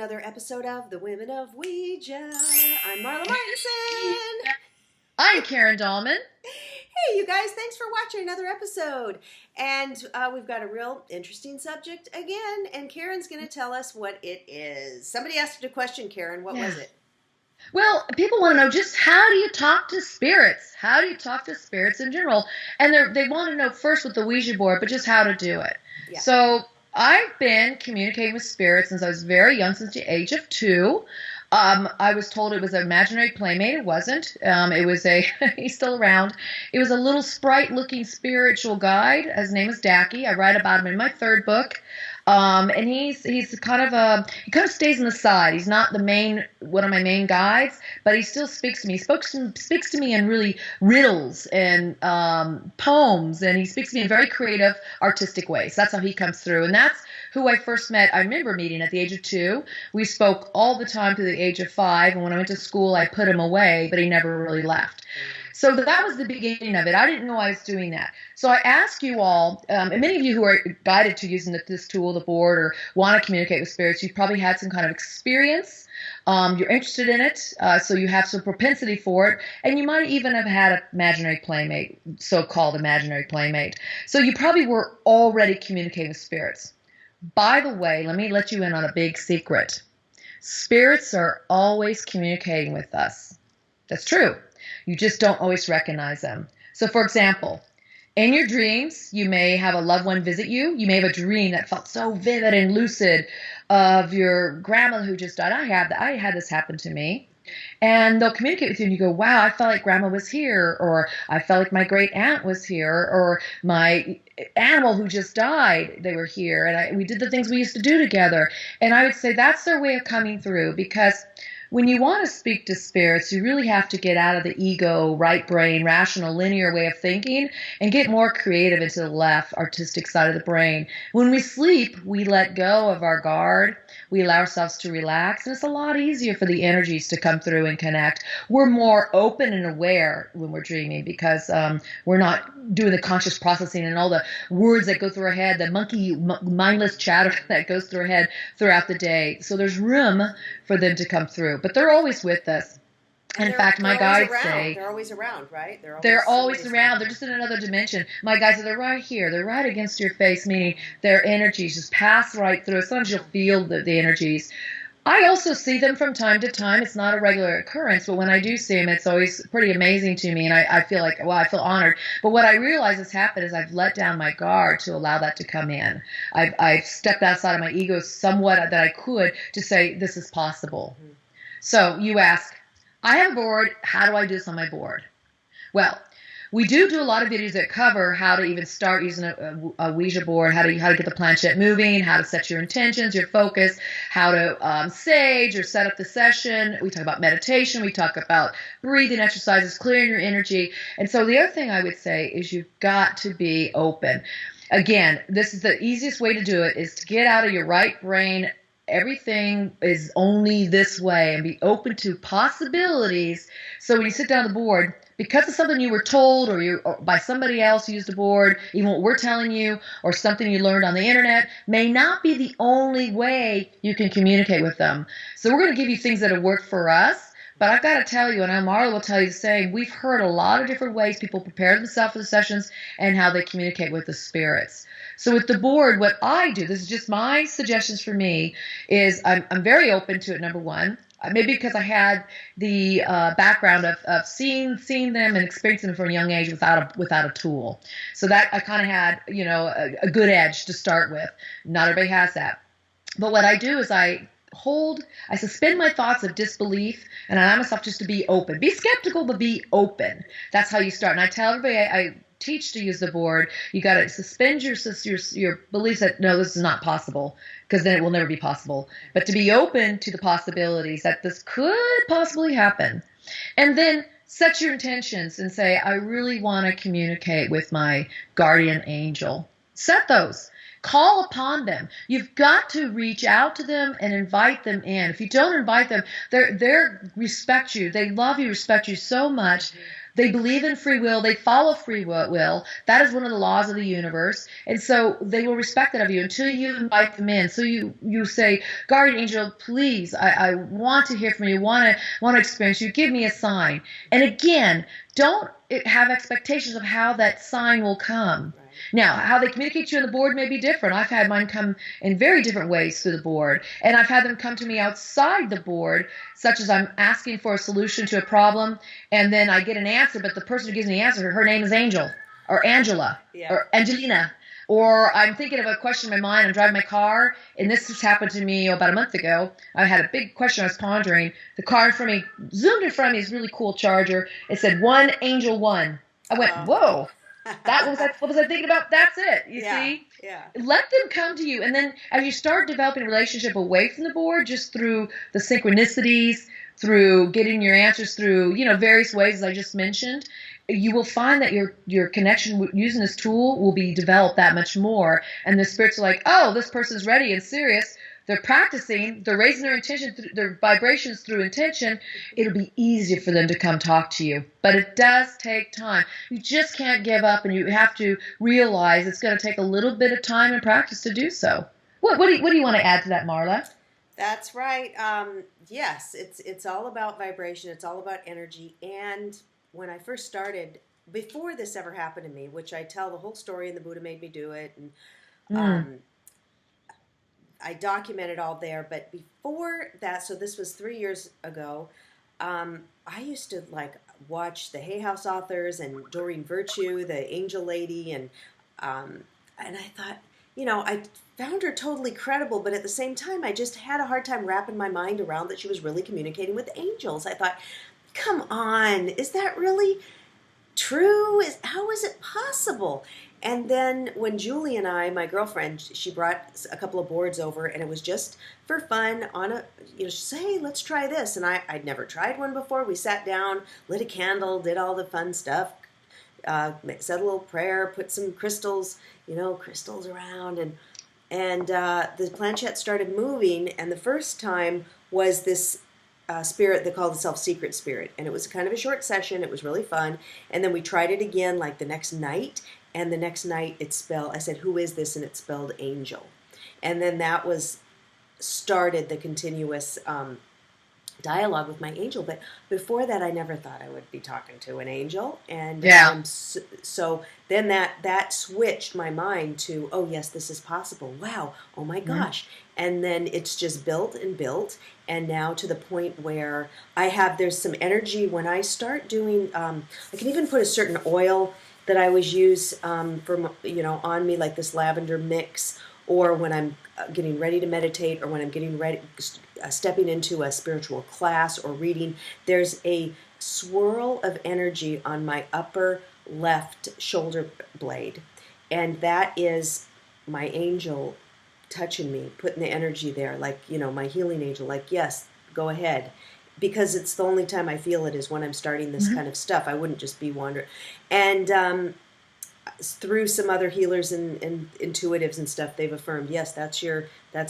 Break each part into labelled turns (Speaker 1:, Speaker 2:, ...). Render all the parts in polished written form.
Speaker 1: another episode of The Women of Ouija. I'm Marla Martinson.
Speaker 2: I'm Karen Dahlman.
Speaker 1: Hey, you guys, thanks for watching another episode. And we've got a real interesting subject again, and Karen's going to tell us what it is. Somebody asked a question, Karen. What was it?
Speaker 2: Well, people want to know just how do you talk to spirits? How do you talk to spirits in general? And they want to know first with the Ouija board, but just how to do it. Yeah. So I've been communicating with spirits since I was very young, since the age of 2. I was told it was an imaginary playmate. It wasn't. It was he's still around. It was a little sprite-looking spiritual guide. His name is Dacky. I write about him in my 3rd book. And he's kind of he kind of stays on the side. He's not one of my main guides, but he still speaks to me. He speaks to me in really riddles and poems, and he speaks to me in very creative, artistic ways. That's how he comes through, and that's who I first met. I remember meeting at the age of 2. We spoke all the time to the age of 5, and when I went to school, I put him away, but he never really left. So that was the beginning of it. I didn't know I was doing that. So I ask you all, and many of you who are guided to using this tool, the board, or want to communicate with spirits, you've probably had some kind of experience. You're interested in it, so you have some propensity for it, and you might even have had an imaginary playmate, so-called imaginary playmate. So you probably were already communicating with spirits. By the way, let me let you in on a big secret. Spirits are always communicating with us. That's true. You just don't always recognize them. So, for example, in your dreams, you may have a loved one visit you. You may have a dream that felt so vivid and lucid of your grandma who just died. I had this happen to me. And they'll communicate with you and you go, wow, I felt like grandma was here, or I felt like my great aunt was here, or my animal who just died, they were here, and we did the things we used to do together. And I would say that's their way of coming through, because when you want to speak to spirits, you really have to get out of the ego, right brain, rational, linear way of thinking and get more creative into the left, artistic side of the brain. When we sleep, we let go of our guard. We allow ourselves to relax, and it's a lot easier for the energies to come through and connect. We're more open and aware when we're dreaming because we're not doing the conscious processing and all the words that go through our head, the mindless chatter that goes through our head throughout the day. So there's room for them to come through. But they're always with us. And in fact, my guides say...
Speaker 1: They're always around, right?
Speaker 2: They're always around. They're just in another dimension. My guides say they're right here. They're right against your face, meaning their energies just pass right through. Sometimes you'll feel the energies. I also see them from time to time. It's not a regular occurrence, but when I do see them, it's always pretty amazing to me, and I feel like, well, I feel honored. But what I realize has happened is I've let down my guard to allow that to come in. I've stepped outside of my ego somewhat that I could to say this is possible. Mm-hmm. So you ask, I have a board. How do I do this on my board? Well, we do a lot of videos that cover how to even start using a Ouija board, how to get the planchette moving, how to set your intentions, your focus, how to sage or set up the session. We talk about meditation. We talk about breathing exercises, clearing your energy. And so the other thing I would say is you've got to be open. Again, this is the easiest way to do it, is to get out of your right brain. Everything is only this way, and be open to possibilities. So when you sit down at the board, because of something you were told or by somebody else who used the board, even what we're telling you, or something you learned on the internet, may not be the only way you can communicate with them. So we're going to give you things that have worked for us. But I've got to tell you, and Marla will tell you the same, we've heard a lot of different ways people prepare themselves for the sessions and how they communicate with the spirits. So with the board, what I do, this is just my suggestions for me, is I'm very open to it, number one. Maybe because I had the background of seeing them and experiencing them from a young age without a tool. So that I kind of had, a good edge to start with. Not everybody has that. But what I do is I suspend my thoughts of disbelief, and I allow myself just to be open. Be skeptical, but be open. That's how you start. And I tell everybody I teach to use the board, you got to suspend your beliefs that, no, this is not possible, because then it will never be possible. But to be open to the possibilities that this could possibly happen. And then set your intentions and say, I really want to communicate with my guardian angel. Set those. Call upon them. You've got to reach out to them and invite them in. If you don't invite them, they respect you. They love you, respect you so much. They believe in free will. They follow free will. That is one of the laws of the universe. And so they will respect that of you until you invite them in. So you say, guardian angel, please, I want to hear from you, want to experience you. Give me a sign. And again, don't have expectations of how that sign will come. Right. Now, how they communicate to you on the board may be different. I've had mine come in very different ways through the board. And I've had them come to me outside the board, such as I'm asking for a solution to a problem, and then I get an answer, but the person who gives me the answer, her name is Angel, or Angela, or Angelina. Or I'm thinking of a question in my mind, I'm driving my car, and this just happened to me about a month ago. I had a big question I was pondering. The car in front of me, zoomed in front of me, this really cool Charger. It said, 1 Angel 1. I went, whoa. What was I thinking about? That's it. You see? Yeah. Let them come to you. And then as you start developing a relationship away from the board, just through the synchronicities, through getting your answers through, various ways, as I just mentioned, you will find that your connection using this tool will be developed that much more. And the spirits are like, oh, this person's ready and serious. They're practicing. They're raising their intention, their vibrations through intention. It'll be easier for them to come talk to you. But it does take time. You just can't give up, and you have to realize it's going to take a little bit of time and practice to do so. What do you want to add to that, Marla?
Speaker 1: That's right. Yes, it's all about vibration. It's all about energy. And when I first started, before this ever happened to me, which I tell the whole story, and the Buddha made me do it, and I documented all there. But before that, so this was 3 years ago, I used to watch the Hay House authors and Doreen Virtue, the angel lady, and I thought, I found her totally credible, but at the same time, I just had a hard time wrapping my mind around that she was really communicating with angels. I thought, come on, is that really true? How is it possible? And then when Julie and I, my girlfriend, she brought a couple of boards over, and it was just for fun on she said, hey, let's try this. And I'd never tried one before. We sat down, lit a candle, did all the fun stuff, said a little prayer, put some crystals around, and the planchette started moving, and the first time was this spirit that called itself Secret Spirit, and it was kind of a short session. It was really fun, and then we tried it again the next night, and the next night I said, who is this? And it spelled angel, and then that started the continuous dialogue with my angel. But before that, I never thought I would be talking to an angel, and so then that switched my mind to, oh yes, this is possible. Wow, oh my gosh. And then it's just built and built, and now to the point where there's some energy when I start doing, I can even put a certain oil that I always use on me, like this lavender mix, or when I'm getting ready to meditate, or when I'm getting ready, stepping into a spiritual class or reading, there's a swirl of energy on my upper left shoulder blade, and that is my angel touching me, putting the energy there, my healing angel, yes, go ahead. Because it's the only time I feel it is when I'm starting this kind of stuff. I wouldn't just be wandering. And through some other healers and intuitives and stuff, they've affirmed, yes, that's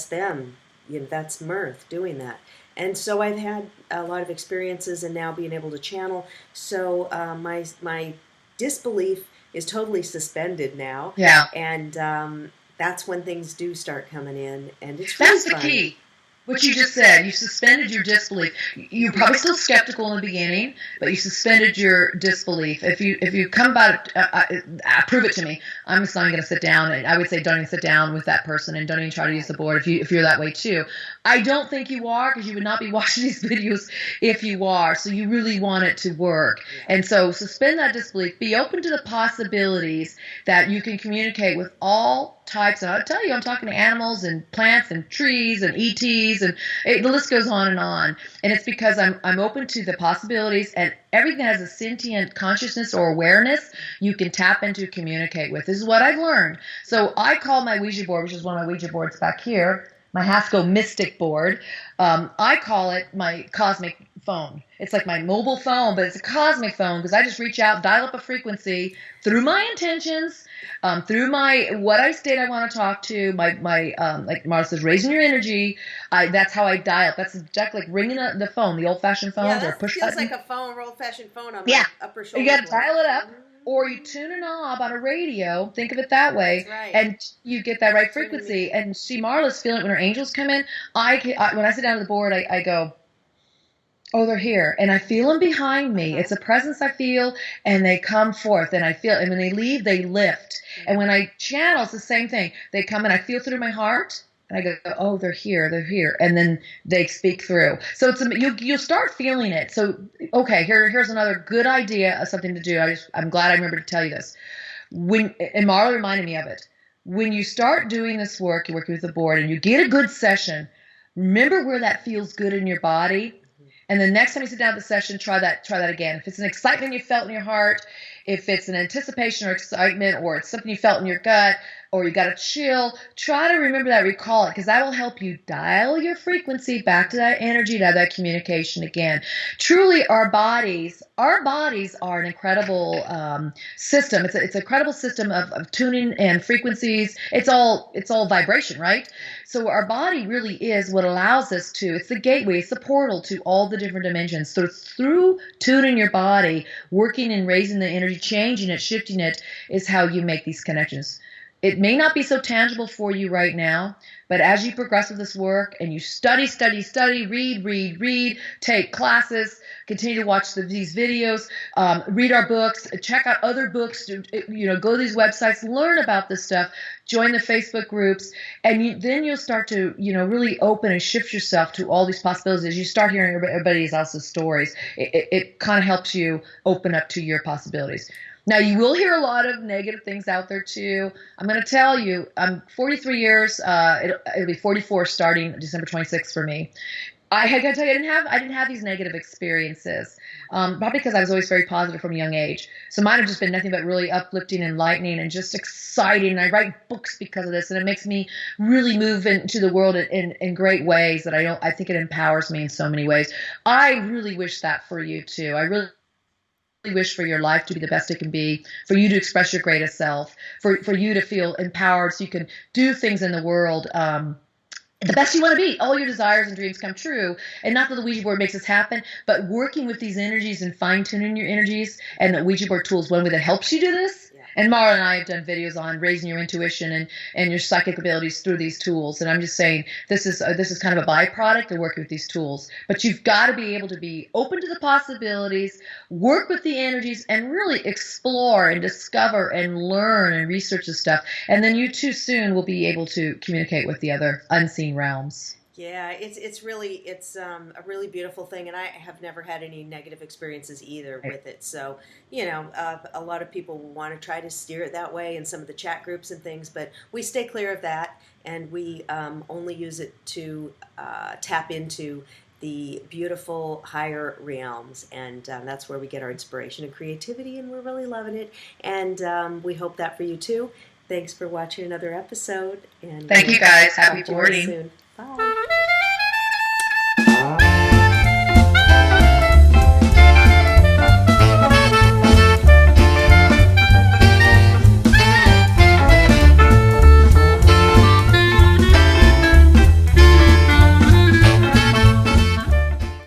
Speaker 1: them. That's Mirth doing that. And so I've had a lot of experiences, and now being able to channel. So my disbelief is totally suspended now. Yeah. And that's when things do start coming in, and it's really fun. That's the key.
Speaker 2: What you just said, you suspended your disbelief. You're probably still skeptical in the beginning, but you suspended your disbelief. If you come about it, prove it to me. I'm just not going to sit down. And I would say don't even sit down with that person, and don't even try to use the board if you're that way too. I don't think you are, because you would not be watching these videos if you are. So you really want it to work. And so suspend that disbelief. Be open to the possibilities that you can communicate with all types. And I'll tell you, I'm talking to animals and plants and trees and ETs, and the list goes on. And it's because I'm open to the possibilities, and everything that has a sentient consciousness or awareness, you can tap into, communicate with. This is what I've learned. So I call my Ouija board, which is one of my Ouija boards back here, my Haskell Mystic board. I call it my cosmic phone. It's like my mobile phone, but it's a cosmic phone because I just reach out, dial up a frequency through my intentions, through my what I state I want to talk to, my like Marla says, raising your energy. That's how I dial. That's exactly like ringing the phone, the old-fashioned phones, or push
Speaker 1: feels
Speaker 2: button.
Speaker 1: like a phone, old-fashioned phone on my upper shoulder.
Speaker 2: You got to dial it up. Or you tune a knob on a radio, think of it that way, and you get that right frequency. And see, Marla's feeling it when her angels come in. When I sit down at the board, I go, oh, they're here. And I feel them behind me. It's a presence I feel, and they come forth, and I feel, and when they leave, they lift. And when I channel, it's the same thing. They come and I feel through my heart, and I go, oh, they're here, and then they speak through. So you'll start feeling it. So okay, here's another good idea of something to do. I'm glad I remembered to tell you this. And Marla reminded me of it. When you start doing this work, you're working with the board, and you get a good session, remember where that feels good in your body. And the next time you sit down at the session, try that again. If it's an excitement you felt in your heart, if it's an anticipation or excitement, or it's something you felt in your gut, or you got a chill, try to remember that, recall it, because that will help you dial your frequency back to that energy, to that communication again. Truly, our bodies are an incredible system. It's an incredible system of tuning and frequencies. It's all vibration, right? So our body really is what allows us to, it's the gateway, it's the portal to all the different dimensions. So through tuning your body, working and raising the energy, changing it, shifting it, is how you make these connections. It may not be so tangible for you right now, but as you progress with this work and you study, read, take classes, continue to watch these videos, read our books, check out other books, go to these websites, learn about this stuff, join the Facebook groups, and then you'll start to, really open and shift yourself to all these possibilities. As you start hearing everybody else's stories, it kind of helps you open up to your possibilities. Now, you will hear a lot of negative things out there, too. I'm going to tell you, I'm 43 years. It'll be 44 starting December 26th for me. I got to tell you, I didn't have these negative experiences, probably because I was always very positive from a young age. So mine have just been nothing but really uplifting, enlightening, and just exciting. And I write books because of this, and it makes me really move into the world in great ways that I think it empowers me in so many ways. I really wish that for you, too. I really wish for your life to be the best it can be, for you to express your greatest self, for you to feel empowered so you can do things in the world the best you want to be. All your desires and dreams come true. And not that the Ouija board makes this happen, but working with these energies and fine-tuning your energies, and the Ouija board tool is one way that helps you do this. And Marla and I have done videos on raising your intuition and your psychic abilities through these tools. And I'm just saying this is kind of a byproduct of working with these tools. But you've got to be able to be open to the possibilities, work with the energies, and really explore and discover and learn and research this stuff. And then you too soon will be able to communicate with the other unseen realms.
Speaker 1: Yeah, it's a really beautiful thing, and I have never had any negative experiences either with it. So, a lot of people want to try to steer it that way in some of the chat groups and things, but we stay clear of that, and we only use it to tap into the beautiful higher realms, and that's where we get our inspiration and creativity, and we're really loving it, and we hope that for you too. Thanks for watching another episode, and
Speaker 2: thank you guys. Happy boarding.
Speaker 1: Soon. Bye.